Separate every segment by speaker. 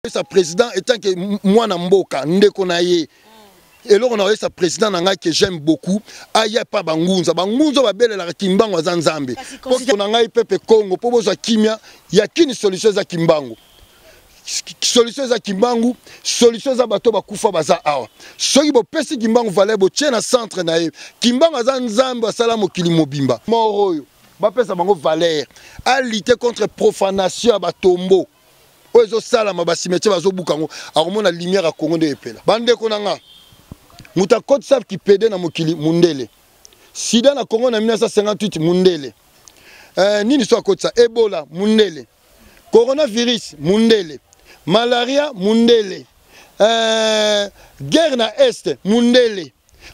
Speaker 1: Sa président étant que moi na mboka ndeko na ye. Et là on a sa président nanga que j'aime beaucoup. Aya pa bangunza ba belle la kimbango za nzambe. Pour que nanga pepe Congo pour boza kimia ya kini solution za kimbango. Solution za kimbangu, solution za bato bakufa baza awa. Soki bo pesi kimbangu valeur bo tient na centre na ye. Kimbango za nzambe asala mokili mobimba. Moroyo ba pesa bango valeur. A lutter contre profanation ba tombeau. Ozo sala ma cimetière bazo bukango. Akomona lumière a Congo de epela. Bande konanga. Muta code save qui pédé na mokili mundele. Sida na Congo na 1958 mundele. Nini so code ça Ebola mundele. Coronavirus mundele. Malaria mundele. Guerre na Est mundele.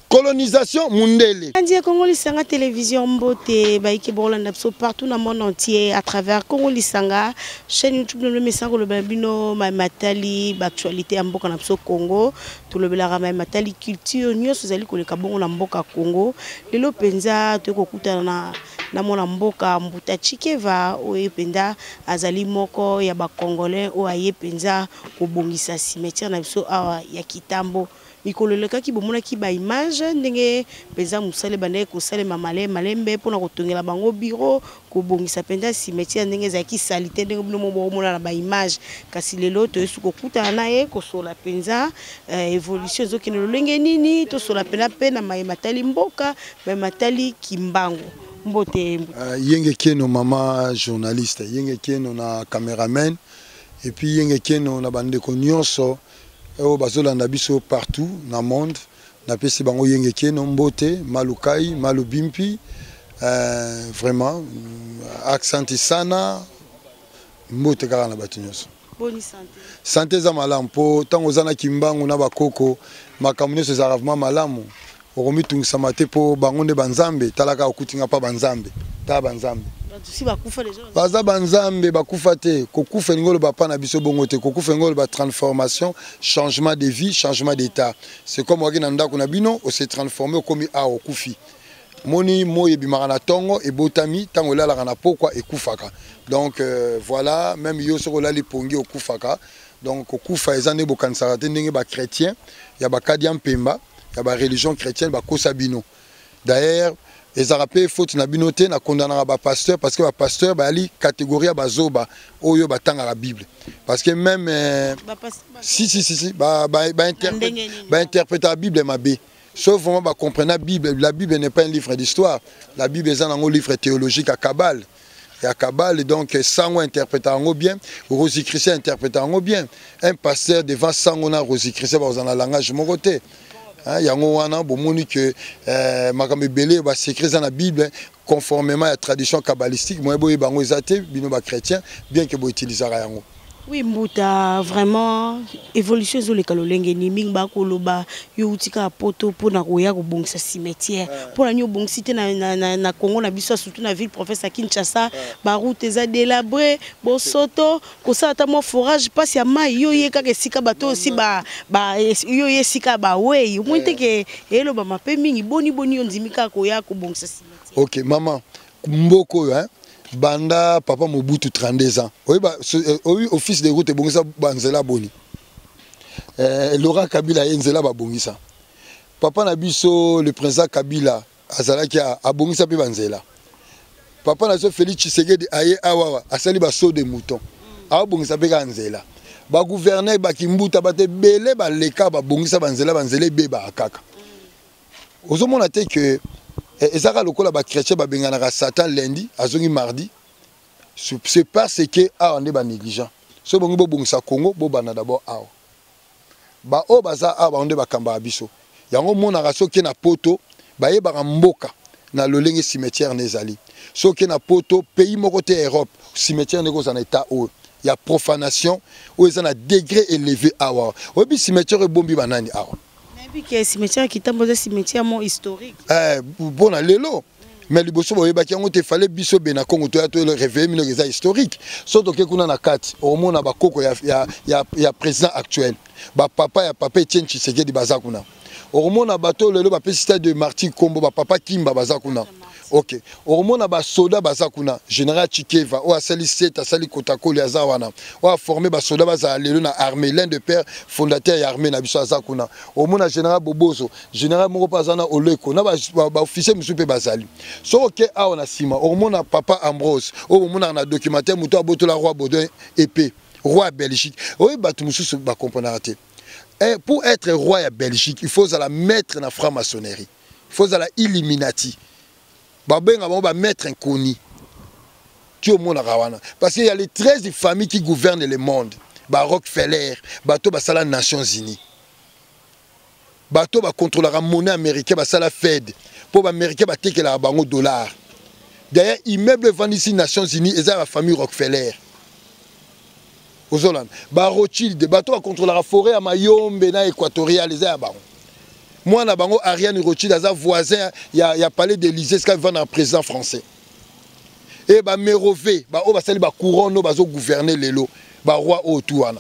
Speaker 1: Colonisation mundele.
Speaker 2: Andia Congo Lisanga télévision mbote baiki bolanda partout dans le monde entier à travers Congo Lisanga chaîne YouTube le message le babino matali actualité ya mboka na Congo tout le belaka matali culture nyos zali koleka bongo na mboka Congo lelo penza to kokutana na mona mboka mbuta chikeva oye penda azali moko ya ba congolais o aye penza ko bongisa cimetière na biso awa ya kitambo mikololeka ki bomona ki ba image ndenge peza musale bande ko sale malembe pona ko tongela bango bureau ko bongisa penda cimetière ndenge za ki salite ndenge bino mo mona na ba image kasi lelo to yesu ko kuta na ye ko sola penza évolution zo kinelo lenge nini to sola pena pena matali mboka matali kimbango mbote
Speaker 1: yenge keno mama journaliste yenge keno na cameraman et puis yenge keno na bande ko nyonso o bazolanda biso partout na monde na pesi bango yenge keno mbote malukai malubimpi vraiment accent sana mbote kala na batu nyonso
Speaker 2: boni santé
Speaker 1: santé za malamu po tango zana kimbangu na bakoko makambo nyonso za ravement malamu okomitungisa mate po bango nde banzambe talaka okutinga pa banzambe ta banzambe
Speaker 2: si bakufa les gens
Speaker 1: baza banzambe bakufa te kokufa ngolo bapa na biso bongo te kokufa ngolo ba transformation changement de vie changement d'état c'est comme waki na ndako na bino o se transformer comme a okufi moni moye bimaka na tongo e botami tango lala na pokwa ekufaka donc voilà même yo soko lali pongi okufaka donc okufa ezane bokansaka te ndenge ba chrétien ya ba kadiam pemba ya ba religion chrétienne ba kosabino d'ailleurs les arapé faute na binoté na condamnera ba pasteur parce que ba pasteur ba ali catégorie ba zoba oyo batanga la Bible parce que même si ba interpréter la Bible mabé sauf vraiment ba comprendre la Bible n'est pas un livre d'histoire la Bible est un livre théologique à Kabbale et à Kabbale donc sango interpréter bien Rosie Christian interpréter bien un pasteur devant sango na Rosie Christian dans un langage moroté. Yango wana bomoni que makambe belé ba secret dans la Bible conformément à la tradition kabbalistique moi boye bango ezate bino ba chrétien bien que bo utilisera yango.
Speaker 2: Oui mbuta vraiment évolution zo le kalolenge ni mingba koloba yo utika poto pona koya ko bongisa cimetière pona nyo bongisi te na Congo na biso surtout na ville province à Kinshasa ba route za délabré bo soto ko sa ta mo forage passe ya mai yo ye ka ke sika bato aussi ba yo ye sika ba we mwite ke elo ba mape mingi boni yo ndimika ko ya ko bongisa cimetière.
Speaker 1: OK maman mboko hein Banda papa Mobutu 32 ans. Oui office de route bongisa banzela boni. Laurent Kabila enzela ba bongisa. Papa na biso le président Kabila azalaki a bongisa pe banzela. Papa na so Félix Tshisekedi aye awawa asali ba saut de mouton. A bongisa pe kanzela. Ba gouverneur ba kimbuta ba te belé ba leka ba bongisa banzela be ba akaka. Ozomona te que ezaka lokola ba chrétien ba bengana Satan lundi azongi mardi c'est parce que on est ba négligent so bongo bo bongisa Congo bo bana d'abord awa ba o baza awa on est ba kamba biso yango mona raso ke na poto ba yeba mboka na lolenge cimetière nezali so ke na poto pays moko te Europe cimetière neko za na état o ya profanation o ezana degré élevé awa obi cimetière bombi banani awa
Speaker 2: puis que cimetière qui tambo za cimetière mon historique
Speaker 1: bon lelo mais liboso boyeba ki yango te fallait biso bena Congo to ya to le réveil mino za historique soto ke kuna na kati au mona ba koko ya président actuel ba papa Etienne Tshisekedi baza kuna au mona bato lelo ba stade de Martin Kombo ba papa Kimba baza kuna Ok. Hormona ba soda baza kuna général Chikeva o asali set asali Kotako le azawana. O a formé ba soda baza lelo na armée l'un de père fondateur ya armée na biso azakuna. Hormona général Bobozo, général moko bazana Oleko na ba officier musupe bazali. So ok a on a sima hormona papa Ambrose. Hormona na documentaire muto abotola roi Baudouin épée, roi Belgique. Oui batu mususu ba comprendre raté. Et pour être roi à Belgique, il faut la mettre dans la franc-maçonnerie. Il faut la Illuminati. Ba mettre un connu. Parce qu'il y a les 13 familles qui gouvernent le monde. Ba Rockefeller, bato basala Nations Unies. Bato ba contrôler la monnaie américaine, basala Fed. Pour l'Américain ba teke la bango dollar. D'ailleurs, immeuble vendu ici Nations Unies, et ça la famille Rockefeller. Aux Hollandes, ba Rothschild, bato ba contrôler la forêt à Mayombe na équatorial, les a bango. Moi, na bango Ariane Rothschild, a voisin, il y a palais d'Élysée, ce qu'il va dans le président français. Et bah Mérové, bah o basali ba couronne, bah zo gouverner l'élo, bah roi Otouana.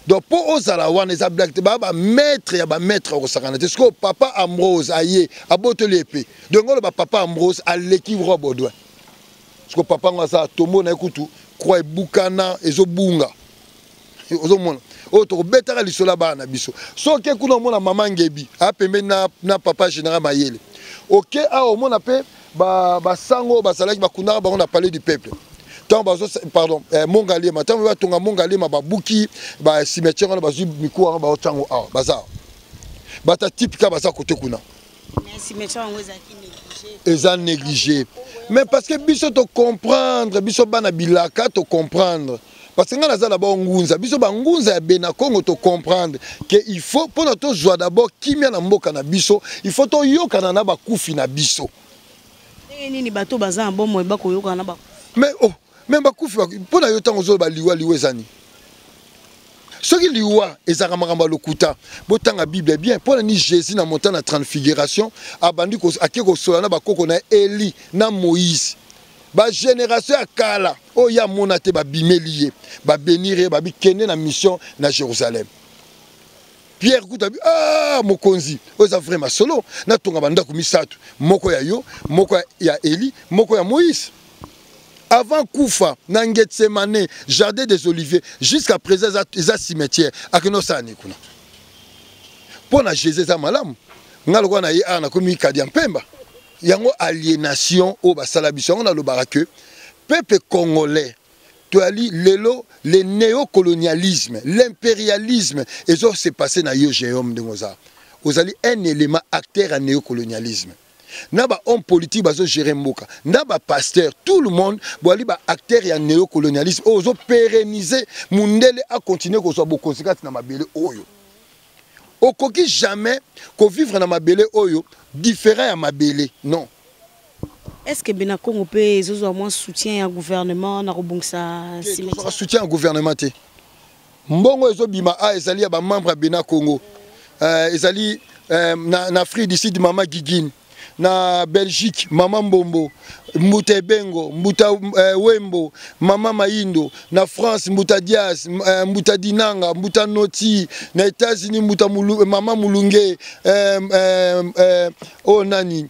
Speaker 1: Donc pour Ozalawan, les ablacs, bah maître, ya bah maître au sakana. Est-ce que papa Ambrose aïe, a botte l'épée. Donc on bah papa Ambrose a l'équipe roi Baudouin. Parce que papa ngasa tomo na ekutu, croix bukana ezo bunga. Ozo mona. Autre betara lisola ba na biso. So ke kuna mona maman ngebi, a pembe na papa général Mayele. OK, a o mona pe ba sango ba salaki ba kunara ba on a parlé du peuple. Tant bazo pardon, Mongalé, tant ba tonga Mongalé ma ba buki ba cimetière on ba zu miko ba otango a baza. Bata typique baza côté kuna.
Speaker 2: Mais cimetière on ezaki négligé.
Speaker 1: Eza négligé. Mais parce que biso to comprendre, biso bana bilaka to comprendre. Parce que nous avons ngunza, biso ba ngunza ya bena Congo to comprendre que il faut pour notre joie d'abord kimia na mboka na biso, il faut to yokana na ba kufi na biso.
Speaker 2: Nini bato baza bon mo ba ko yokana na ba.
Speaker 1: Mais oh, même ba kufi pour na yotango zo ba liwa liwezani. Ce qui liwa ezaka makamba lokuta, botanga Bible bien pour ni Jésus na montagne na transfiguration, abandi ko akeko solana ba koko na Eli na Moïse. Ba génération à Kala, oh ya monate ba bimelié, ba bénir, ba bikene na mission na Jérusalem. Pierre Koutabi, ah mokonzi, oh ça vraiment solo, na tonga banda kumisatu, moko ya yo, moko ya Eli, moko ya Moïse. Avant Koufa, na Getsemane, jardin des Oliviers, jusqu'à présent za cimetière, akeno sani kuna. Pona Jésus za malamu, ngaloko na ye ana komi kadiam pemba. Il y a une aliénation au Basalabiso, on a le baraque. Peuple congolais, le néocolonialisme, l'impérialisme, et ça s'est passé dans le géome de Moza. Vous avez un élément acteur à néocolonialisme. Naba homme politique bazo gérer mboka, naba pasteur, tout le monde boali ba acteur ya néocolonialisme. Ozo pérenniser mundele a continuer ko so bo conséquence na mabele oyo. Okoki jamais ko vivre na mabele oyo différent à mabele, non.
Speaker 2: Est-ce que Bena Congo peut zozo moins soutien au gouvernement na robongsa cimetière?
Speaker 1: Soutien au gouvernement te. Mbongo ezo bima a ezali ya ba membre Bena Congo. Ezali na Afrique d'ici de Mama Gigine. Na Belgique, Mama Mbombo, Mbuta Bengo, Mbuta Wembo, Mama Maindo, na France, Mbuta Diaz, Mbuta Dinanga, Mbuta Noti, na États-Unis, Mbuta Mama Mulunge, oh nani,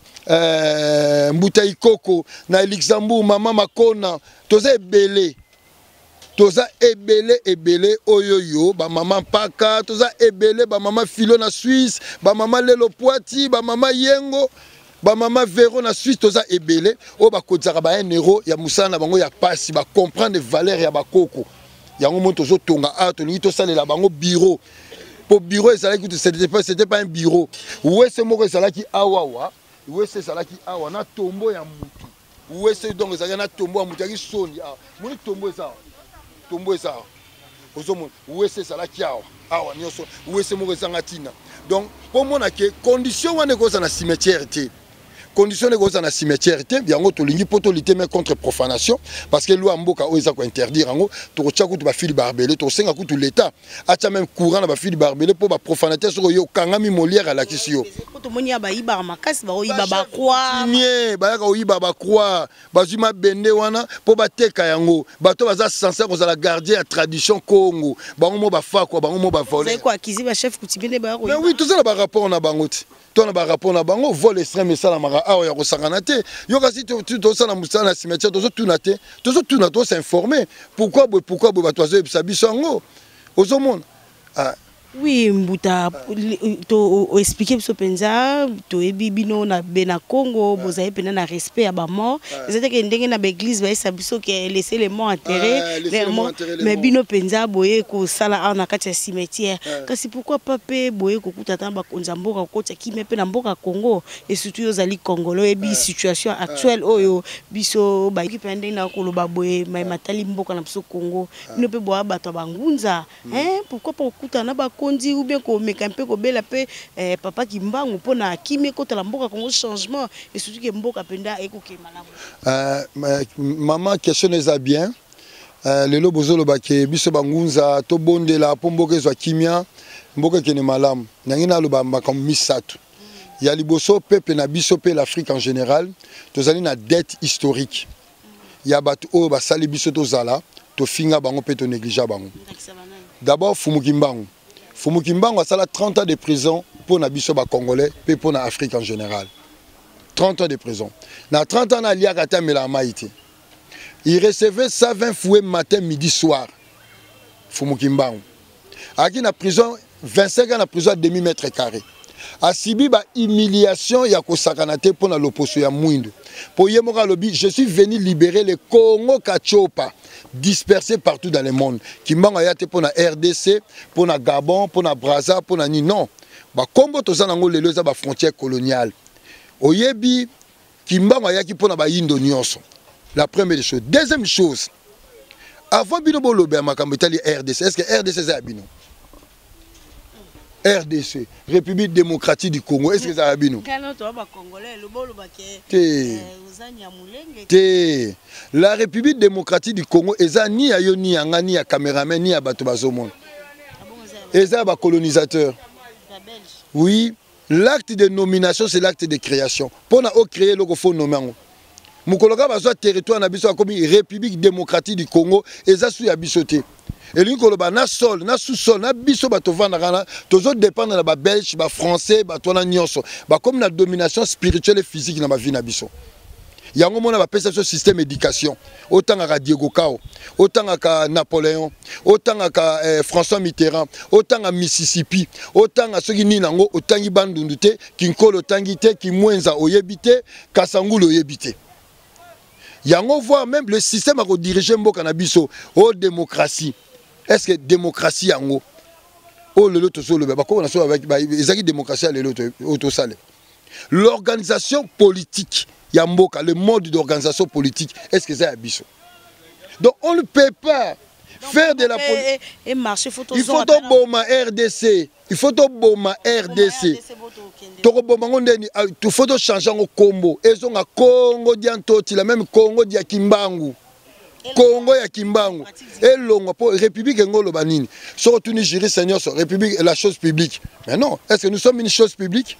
Speaker 1: Mbuta Ikoko, na Luxembourg, Mama Makona, toza ebele. Toza ebele oyoyo, ba mama Paka, toza ebele, ba mama Filo na Suisse, ba mama Lelo Poiti, ba mama Yengo. Ba mama Véro na Suisse toza ebele o ba kozaka ba 1 euro ya musana bango ya pasi ba comprendre valeur ya bakoko yango moto zo tonga a to ni to salela bango bureau pour bureau ezalaki c'était pas un bureau ouais c'est moko ezalaki awawa ouais c'est ezalaki awa na tombo ya mutu ouais c'est donc ezalaki na tombo ya mutu ya soni a moni tombo eza ozomo ouais c'est ezalaki awa nyoso ouais c'est moko ezanga tina donc pour mona ke condition wana ko za na cimetière te. Condition de cause dans la cimetière, bien on to lingi poto lutter contre profanation parce que loi mboka o ezako interdire ango to tchaku to ba fili barbelé to senga kutu l'état acha même courant na ba fili barbelé pour ba profanateur sur yo kangami Molière à la kisio
Speaker 2: poto monia ba iba makasi ba o iba ba croix
Speaker 1: nie ba ka o iba ba croix ba zuma bende wana pour ba teka yango bato baza censé ko za la gardien à tradition Congo bango mo ba fa quoi bango mo ba voler
Speaker 2: c'est quoi akizi ba chef kutibine ba
Speaker 1: mais oui tout ça ba rapport na bango ti to na ba rapport na bango vol extrême ça la mara awa ya kosangana te yo kasi tosala musala na cimetière tozotuna te tozotuna s'informer pourquoi bato bazoyebisa biso yango ozomona.
Speaker 2: Oui, mbuta to expliquer biso penza to ebi bino na bena Congo bozaye pena na respect à ba mort c'est que ndenge na l'église ba esa biso que laisser les morts enterrés mais bino penza boye ko sala na kati ya cimetière kasi pourquoi pas pe boye ko kutata ba konza mboka ko tia ki mepe na mboka Congo et surtout ozali congolais ebi situation actuelle oyo biso ba ki pende na ko loba boye mai matali mboka na biso Congo bino pe boya bato bangunza pourquoi pas kutana ba kondi ou bien ko meka mpe ko bela pe papa Kimbangu pona kimi ko tala mboka Congo changement et surtout que mboka penda eko ke malamu.
Speaker 1: Maman question eza bien lelo bozolo ba ke biso bangunza to bondela po mboka ezwa kimia mboka kene malamu nangina loba makam misatu ya liboso peuple na biso pe l'Afrique en général tozali na dette historique ya bato o ba sali biso to zala to finga bango pe to négliger bango. D'abord Fumu Kimbangu a sala 30 ans de prison pour na biso ba congolais et pour na Afrique en général. 30 ans de prison. Na 30 ans na liakata mela maïté. Il recevait 120 fouets matin, midi, soir. Fumu Kimbangu. Aki na prison 25 ans na prison à demi-mètre carré. A sibi ba humiliation ya kosakanate pour na loposo ya mwindu. Pour yemoka lobi, je suis venu libérer le Congo Kachopa dispersé partout dans le monde. Kimbangu ayate pour na RDC, pour na Gabon, pour na Brazza, pour na non. Ba kombo toza nango lelo za ba frontière coloniale. Oyebi Kimbangu ayaki pour na ba yindo nyonso. La première chose. Deuxième chose. Avant bino bolobe makambo tali RDC, est-ce que RDC za bino? RDC, République démocratique du Congo, est-ce que ça a bino? La République démocratique du Congo, eza ni ya yo ni yanga ni ya caméraman ni ya bato bazomon. Eza ba colonisateur. Oui, l'acte de nomination c'est l'acte de création. Pour na o créer le faut nommer. Mukoloka bazwa territoire na biso comme République démocratique du Congo, eza sou ya bisoté. Et lui koloba na sol, na sous-sol, na biso bato vanda kana, tozo dépendre na ba belge, ba français, ba tona nyonso. Ba comme na domination spirituelle et physique na ma vie na biso. Yango mona ba pesa so système éducation. Autant à Diego Cao, autant à Napoléon, autant à François Mitterrand, autant à Mississippi, autant à ceux qui ni nango, autant qui bandundute, qui nkolo tangite, qui mwenza oyebite, kasangulo oyebite. Yango voit même le système à diriger mboka na biso, oh démocratie. Est-ce que démocratie yango oh le loto so le ba ko na so avec ezaki démocratie le loto auto sale. L'organisation politique ya mboka, le mode d'organisation politique, est-ce que ça a biso? Donc on ne peut pas faire de la politique. Il faut to boma RDC, il faut to boma RDC. Toko boma ngondeni tu faut to changer ngo kombo. Ezonga Congo diantoti la même Congo dia Kimbangu. Congo ya Kimbangu et longo pour République ngolo banini surtout Nigeria Seigneur République la chose publique mais non est-ce que nous sommes une chose publique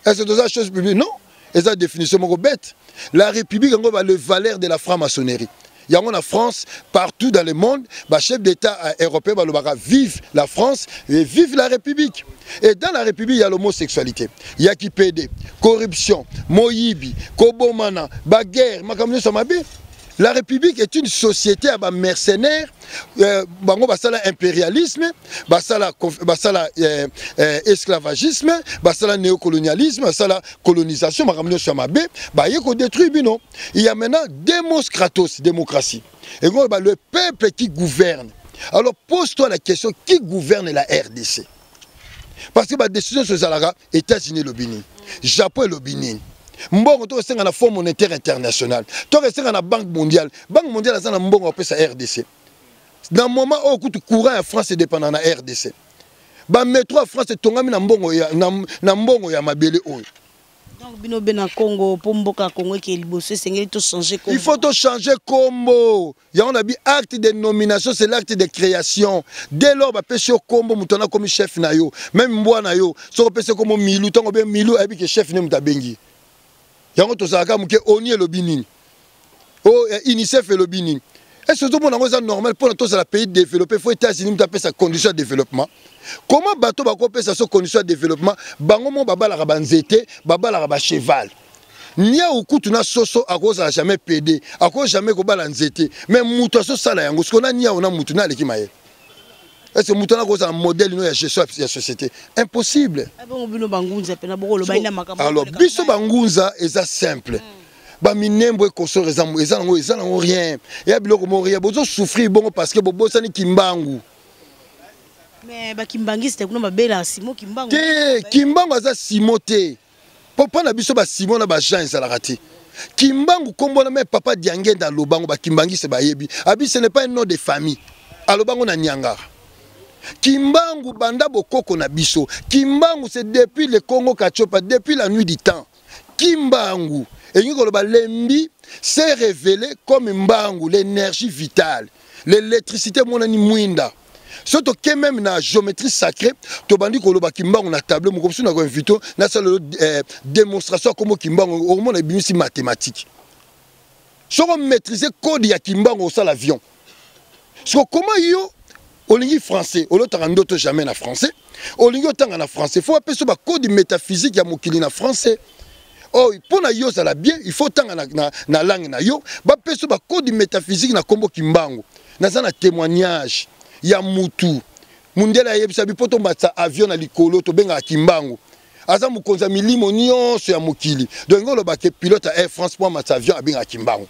Speaker 1: est-ce que nous sommes une chose publique non et ça définition moko bête la République ngolo le valeur de la franc-maçonnerie il y a en France partout dans le monde bah chef d'état européen bah le baka vive la France et vive la République et dans la République il y a l'homosexualité il y a qui PD corruption moyibi kobomana baguerre makamyo samabe. La République est une société à mercenaires, bango basala impérialisme, basala esclavagisme, basala néocolonialisme, basala colonisation, makamno chamabe, ba yeko détruit bino. Il y a maintenant démocratos, démocratie. Et le peuple qui gouverne. Alors pose-toi la question, qui gouverne la RDC? Parce que la décision sur Zalaga, États-Unis l'obini, Japon l'obini. Mbongo to senga na Fonds monétaire international. To senga na Banque mondiale. Banque mondiale azana mbongo pesa RDC. Dans le moment où tout courant en France est dépendant na RDC. Ba métro en France tongami na mbongo ya mabele oyo.
Speaker 2: Donc bino bena Congo pour mboka Congo qui liboso sengeli to changer combo.
Speaker 1: Il faut to changer combo. Ya on a bi acte de nomination c'est l'acte de création. Dès lors ba pêcher combo mutona comme chef na yo. Même mbwa na yo. So pêcher comme Milu tango be Milu abi que chef ne mutabengi. Yango to saka muke oni e lobini. Oh UNICEF e lobini. Est-ce que tout le monde est normal pour tous les pays développés? Il faut États-Unis taper sa condition de développement. Comment bateau va couper sa condition de développement? Bango mo baba la rabanzete, baba la raba cheval. nia ukutu na soso akoza jamais pédé akoza jamais ko bala nzete mais mutu aso sala yango siko na nia ona mutu na leki maye est-ce que mutu na koza modèle no ya gestion ya société impossible. Alors biso bangunza eza simple ba minembo ekosoro eza nango rien ya biloko moria bozo souffrir bongo parce que bobosani kimbangu.
Speaker 2: Mais ba kimbangiste kuna mabela simo kimbangu
Speaker 1: te kimbangu aza simo te papa na biso ba simo na ba Jean ezalaka te kimbangu kombo na me papa Diangenda lobango ba kimbangiste ba yebi abi ce n'est pas un nom de famille alobango na Nyangara. Kimbangu banda bokoko na biso kimbangu c'est depuis le Congo Kachopa depuis la nuit du temps kimbangu et ngoloba lembi s'est révélé comme mbangu l'énergie vitale l'électricité monani mwinda. Surtout que même dans la géométrie sacrée, tu bandi koloba kimbangu na tableau, mon comme si on a invité na seule démonstration comme kimbangu au moins les biens mathématiques. Si on maîtriser code ya kimbangu au sal avion. So comment yo au lingi français, au l'autre en jamais na français, au lingi autant en français, faut appeler ça code métaphysique ya mokili na français. Oh, pour na yo ça la bien, il faut tant na langue na yo, ba appeler ça code métaphysique na kombo kimbangu. Na ça na témoignage. Ya mutu mundela yebisa bipoto matsa avion na likolo to benga kimbangu aza mukonza milimo nyonso ya mokili donc ngolo ba ke pilote Air France pour matsa avion abenga kimbangu.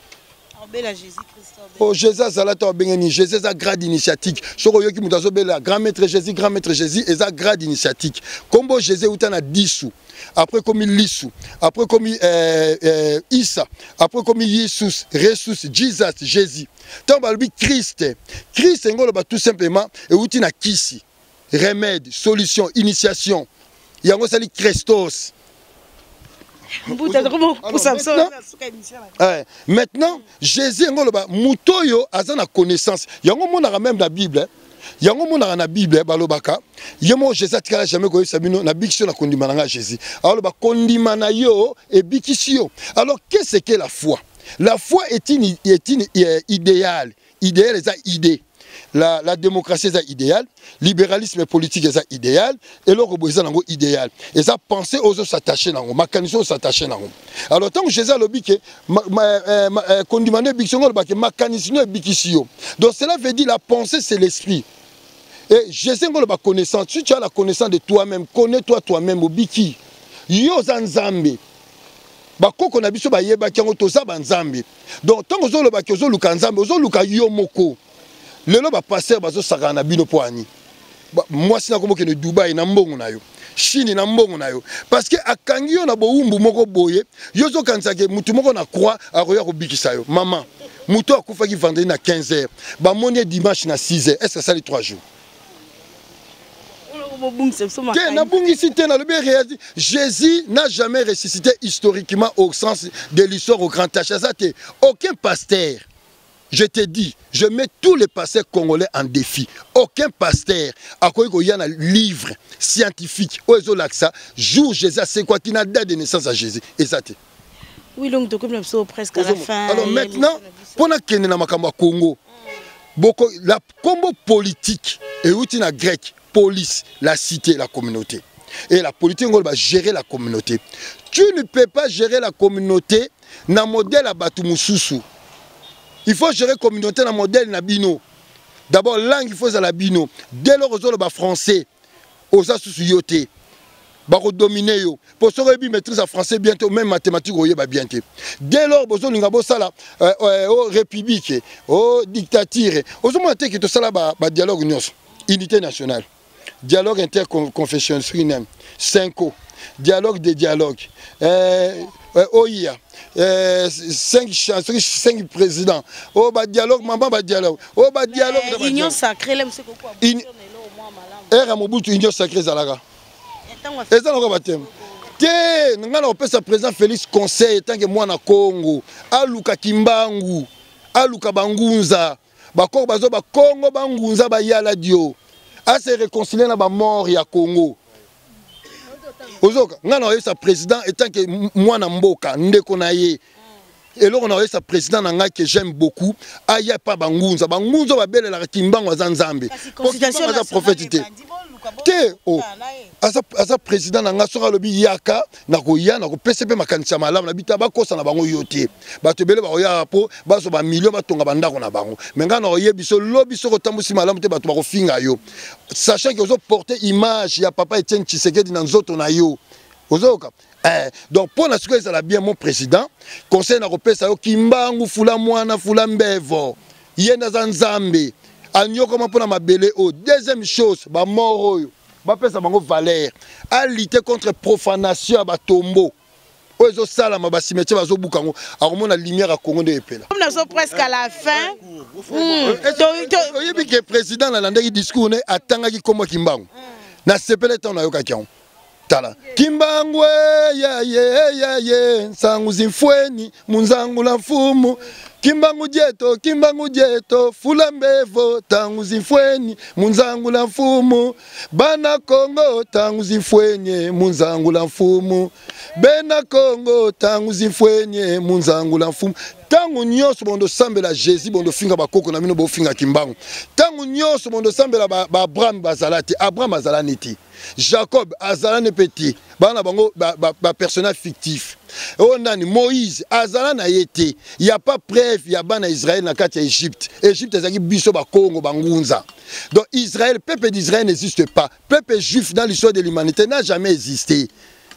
Speaker 1: Oh Jésus zalata benga ni Jésus a grade initiatique soko yoki mutazo bela grand maître Jésus eza grade initiatique kombo Jésus utana 10 après comme Lisu après comme Isa après comme Jesus Ressus Jésus tant balbi Christ ngolo ba tout simplement et outi na kisi remède solution initiation yango sali Christos. Maintenant Jésus ngolo ba mutoyo azana connaissance yango monaka même la Bible yango monaka na Bible balobaka yemo Jésus atikala jamais ko sabino na bikisio na kondimana nga Jésus alors ba kondimana yo et bikisio. Alors qu'est-ce que la foi? La foi est une idéal est ça idée. La démocratie est idéal, libéralisme politique est idéal, et l'autre est idéal. Et ça penser aux autres s'attacher dans le mécanisme s'attacher dans. Alors tant que Jésus a dit que condamné mécanisme est bikisio. Donc cela veut dire la pensée c'est l'esprit. Et Jésus a la connaissance. Si tu as la connaissance de toi-même, connais-toi toi-même au biki. Yo zanzambe. Bakoko na biso ba yeba kango toza banzambe. Donc tant que zo lo ba kozo luka nzambe, ozo luka yo moko. Lelo ba passer bazo saka na bino poani. Moi sina komo ke ne Dubai na mbongo na yo. Chine na mbongo na yo. Parce que akangi yo na boumbu moko boye, yo zo kansake mutu moko na croix aroya ko bikisa yo. Maman, mutu akufa ki vendredi na 15h. Ba moni dimanche na 6h. Est-ce que ça les 3 jours? Jésus n'a jamais ressuscité historiquement au sens de l'histoire au grand tâche. Aucun pasteur, je te dis, je mets tous les pasteurs congolais en défi. Aucun pasteur, à quoi il y a un livre scientifique, jour Jésus, c'est quoi qui n'a date de naissance à Jésus. Et ça
Speaker 2: oui, donc presque à la fin.
Speaker 1: Alors maintenant, pour la Congo, la combo politique est outil grec. Police, la cité, la communauté. Et la politique va gérer la communauté. Tu ne peux pas gérer la communauté dans le modèle à Batumususu. Il faut gérer la communauté dans le modèle Nabino. D'abord, langue, il faut la bino. Dès lors, on va français. Aux Asusu yote. Bako dominer yo. Pour ce que maîtrise en français bientôt, même mathématiques au bientôt. Dès lors, besoin de ngabo sala au république, au dictature. Aux hommes qui te sala ba dialogue unité nationale. Dialogue interconfessionnel, 5 dialogue des dialogues, OIA, 5 présidents, dialogue, maman, dialogue, dialogue.
Speaker 2: Union sacrée,
Speaker 1: Union sacrée, Zalaga. Et ça, on va te dire, président Félix Conseil, tant que moi, na Congo, Aluka Kimbangu, Aluka Bangunza, Bako Bazo, Congo Bangunza, Bayala Dio. À se réconcilier dans la mort ya Congo. Ozoka, ngana oyo sa président étant que moi na mboka ndeko na ye. Et là on a eu sa président nanga que j'aime beaucoup, aya pa bangunza, bangunza ba belle la kimbango za nzambe. Constitution za prophétité. te o asa président na nga soka lobi yaka na koya na ko PCP makanisa malamu na bita bakosa na bango yote bato bele ba oya po baso ba million batonga bandako na bango menga na oyebiso lobi soko tambusi malamu te bato ba ko finga yo sachant que ozo porter image ya papa Etienne Tshisekedi na nzoto na yo ozoka donc pour la sécurité ça bien mon président conseil na kopesa yo kimbangu fula mwana fula mbevo yenda za nzambe anyoko mpona mabele o deuxième chose ba mort oyo ba pesa bango valeur à lutter contre profanation ya batombo ozo sala ma basimetier bazo bukango akomona lumière à Congo de epela
Speaker 2: comme nous sommes presque à la fin
Speaker 1: oyebi que président na landaki discours ne atangaki kombo kimbangu na sepele temps na yoka kiango tala kimbangwe ye sangu zimfweni munzangu la mfumu kimbangu jeto fula mbevo tangu zimfweni munzangu la mfumu bana Kongo tangu zimfwenye munzangu la mfumu bena Kongo tangu zimfwenye munzangu la mfumu tangu nyonso bondo sambela Jésus bondo finga bakoko na mino bo finga kimbangu tangu nyonso bondo sambela ba Abraham bazalati Abraham azalani Jacob azalane petit bana bango ba personnage fictif onani Moïse azalana yete y a pas preuve ya bana Israël na kati ya Égypte ezaki biso ba Congo bangunza donc Israël peuple d'Israël n'existe pas peuple juif dans l'histoire de l'humanité n'a jamais existé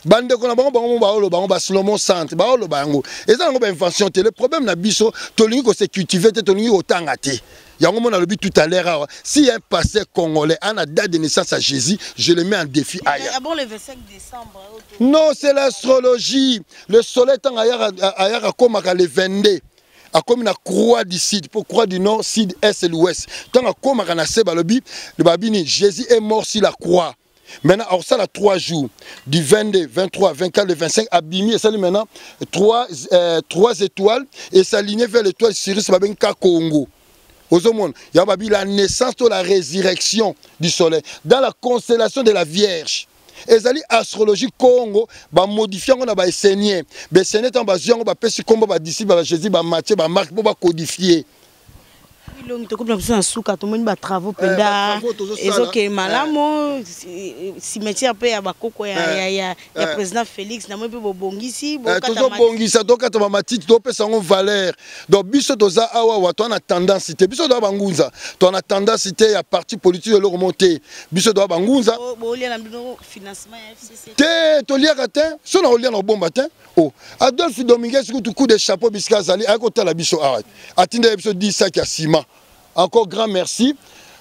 Speaker 1: bande ko na bango ba Solomon centre baolo bango eza ngo ba invention te le problème na biso tolingi ko se cultiver te tolingi otanga te yango mona lobi tout à l'heure si y a un pasteur congolais a la date de naissance à Jésus je le mets en défi ailleurs.
Speaker 2: Ah bon le 25 décembre
Speaker 1: non c'est l'astrologie le soleil tang ailleurs comme le 22 a comme une croix du sud pour croix du nord sud est et l'ouest tant comme na seba lobi le babini Jésus est mort sur la croix. Maintenant, alors ça, là, 3 jours, du 22, 23, 24, le 25, Abimi, et ça, maintenant, 3 étoiles, et ça lignait vers l'étoile Sirius, Babenka Congo. Aux hommes, il y a la naissance de la résurrection du soleil, dans la constellation de la Vierge. Et ça, l'astrologie Congo, va modifier, on a essayé. Mais c'est un peu de pesi combo, disciple, Jésus, Matthieu, Marc, pour codifier.
Speaker 2: Donc, tu as souka, tu as travaux penda, et malamo, cimetière peu ya bakoko ya président Félix, na moi peu bongisi,
Speaker 1: bongisa donc tu as matite, tu pesa en valeur. Donc biso toza awa, tu as tendance, biso doit bangunza, tu as tendance à parti politique de le remonter, biso doit bangunza.
Speaker 2: Financement FCC.
Speaker 1: Te to lia katin, so na olia na bomba tin. Oh, Adolphe Dominguez coup coup de chapeau biskazali à côté la biso arrête. Atinde biso 10 sacs à ciment. Encore grand merci.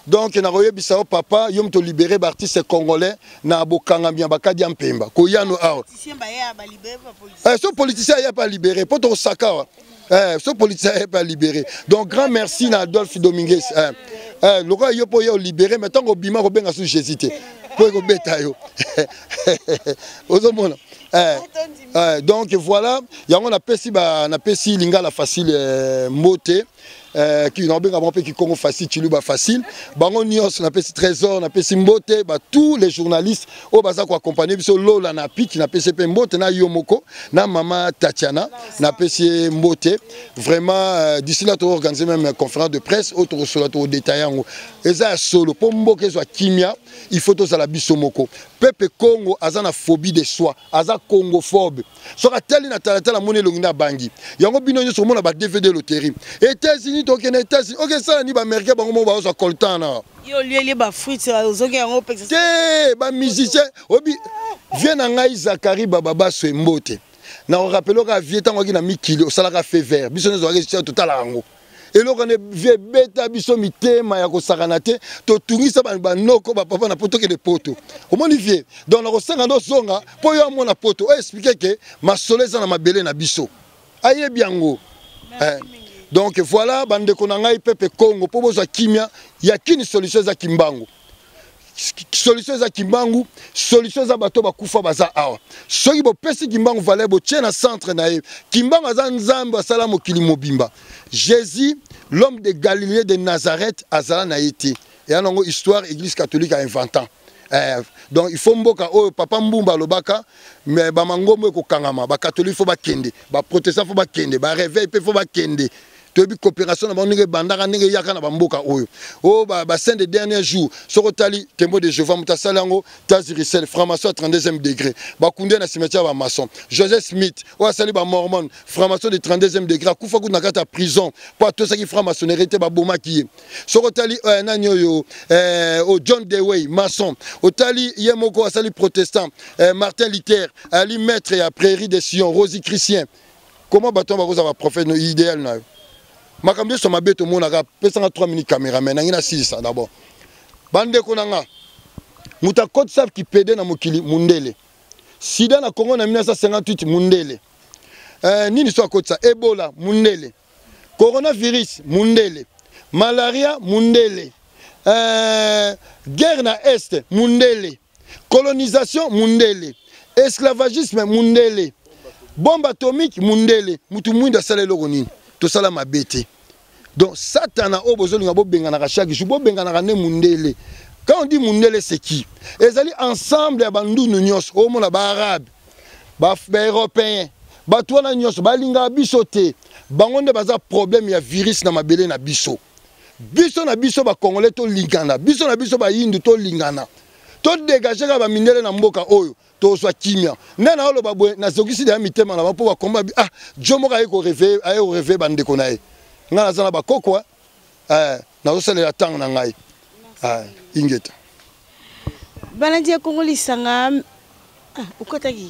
Speaker 1: Donc na roye bisao papa yom to libérer artiste congolais na bokanga bien bakadi mpemba. Ko yano awa.
Speaker 2: Politicien ba ya ba libérer pas politicien.
Speaker 1: So politicien ya pas libéré, poto saka. So politicien ya pas libéré. Donc grand merci na Adolphe Dominguez. Le roi yo po yo libérer maintenant ko bima ko benga sous Jésus. Pour ko beta yo. Ozomona. Donc voilà, on a pesi lingala facile moté qui n'a pas qui Congo facile chiluba facile bango nyos na pesi trésor na pesi mbote ba tous les journalistes au baza ko accompagner biso lola na piki na pesi pe mbote na yomoko na mama Tatiana na pesi mbote vraiment d'ici là tu organiser même conférence de presse autre sur la détaillant eza solo pour mboke zo kimia il faut to la biso moko peuple Congo azana phobie de soi aza congophobe soka teli na tala mone longina bangi yango bino nyoso mona ba DVD loterie États-Unis to kena États-Unis OK ça ni ba américain bango mo ba zo coltana
Speaker 2: yo lié ba fruits ozoki yango pesa
Speaker 1: te ba musicien obi vient na ngai Zakari baba so mbote na on rappelle ka vietan ngaki na mikili osalaka fait vert biso nzo ka total yango eloko ne vie beta biso mitema ya kosakana te to tungisa banoko ba papa na poto ke de poto omoni vie donc na kosanga ndo zonga po yo amona poto o expliquer que masoleza na mabele na biso aye biango donc voilà bande konanga ipepe Congo po bozwa kimia ya kini solution za kimbangu solution za kimbangu solution za bato bakufa baza awa soki bo pesi kimbangu valeur bo tient na centre na ye kimbangu za nzambe asala mokili mobimba Jésus l'homme de Galilée de Nazareth azala na été et anongo histoire église catholique a inventant donc il faut mboka o papa mbumba lobaka mais ba mangombo ko kangama ba catholique faut ba kende ba protestant faut ba kende ba réveil pe faut ba kende toyebi coopération na bango ndenge bandaka ndenge yaka na bamboka oyo o ba scène des derniers jours soko tali Tembo de Jéhovah mutasala yango Taziricel franc-maçon à 32e degré bakunde na cimetière ba maçon Joseph Smith o asali ba mormon franc-maçon de 32e degré akufa ku na kata prison po atosaki franc-maçonnerie te ba bomaki soko tali nani oyo o John Dewey maçon o tali yemoko asali protestant Martin Luther ali maître ya Prairie de Sion Rosie Christien. Comment baton ba koza prophète no idéal na makambe so mabeto monaka pesanga 3 minutes caméraman ngina 6 d'abord bande konanga muta code sap ki pede na mokili mundele sida na Congo na 1958 mundele nini so code sa Ebola mundele coronavirus mundele malaria mundele guerre na est mundele colonisation mundele esclavagisme mundele bombe atomique mundele mutu mwinda sala eloko nini to sala mabete donc satana obozolinga bobengana ka chaque jour bobengana ne mundele quand on dit mundele c'est qui ezali ensemble ya bandunu nyos o mona ba arabe ba européen ba twana nyos balinga biso te bango nde baza problème ya virus na mabele na biso na biso ba congolais to lingana biso na biso ba yindu to lingana to dégager ka ba mindele na mboka oyo to soit kimia nena olo babwe na zokisi de mitema na bapo ba komba ah jomo ka eko rêver bande konae ngana zana ba kokwa na osale la tang na ngai ingeta
Speaker 2: Balandia Congo lisanga ukotaki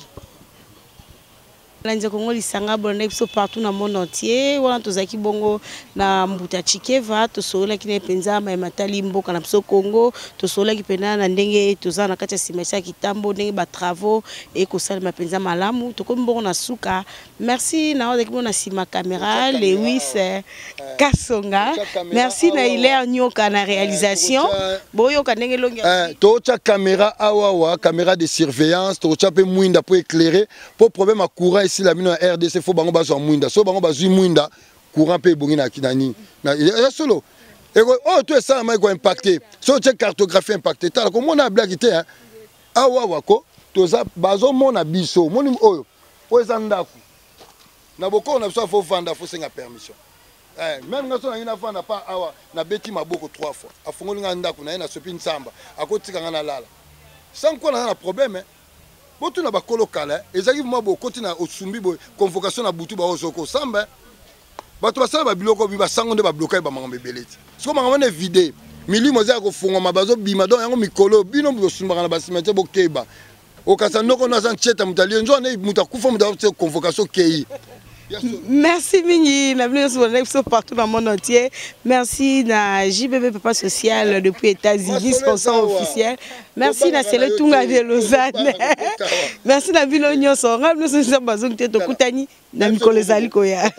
Speaker 2: Balandia Congo lisanga bolanda biso partout na monde entier wana tozaki bongo na Mbuta Chikeva tosola kine penza matali mboka na biso Congo tosola ki pena na ndenge tozana na kati ya cimetière kitambo ndenge ba travaux et ko sala mapenza malamu tokomi bongo na suka merci na ozaki bona sima caméra Lewis Kasonga merci na Hilaire Nyoka na réalisation boyo ka ndenge longi
Speaker 1: to cha caméra awawa caméra de surveillance to cha pe mwinda pour éclairer pour problème à courant ici la mino RDC faut bango bazwa mwinda so bango bazwi mwinda courant pe bongi na kinani na solo et oh tout ça m'a impacté so cha cartographie impacté tala ko mona blague te hein awawa ko to za bazo mona biso moni oyo oza ndaku na boko na biso faut vanda faut senga permission même ngaso na ina vanda pa awa na beti maboko 3 fois afungoli nga ndaku na ina sopi nsamba akotika nga na lala sans quoi na problème botu na bakolo kala ezaki mo bokoti na osumbi bo convocation na butu ba ozoko samba bato basala ba biloko bi basango nde ba bloquer ba mangamba beleti siko mangamba ne vide milimo za ko funga mabazo bima donc yango mikolo bino bosumba na basimete bokeba okasa noko na sancheta mutali nzo ne mutakufa muta convocation kei.
Speaker 2: Merci Mingi, la bienvenue partout dans le monde entier. Merci na JBB Papa Social depuis États-Unis, sponsor officiel. Merci na Célé Tunga de Lausanne. Merci na Bilo Nyoso. Nous sommes bazon te to kutani na Mikolo Zali koya.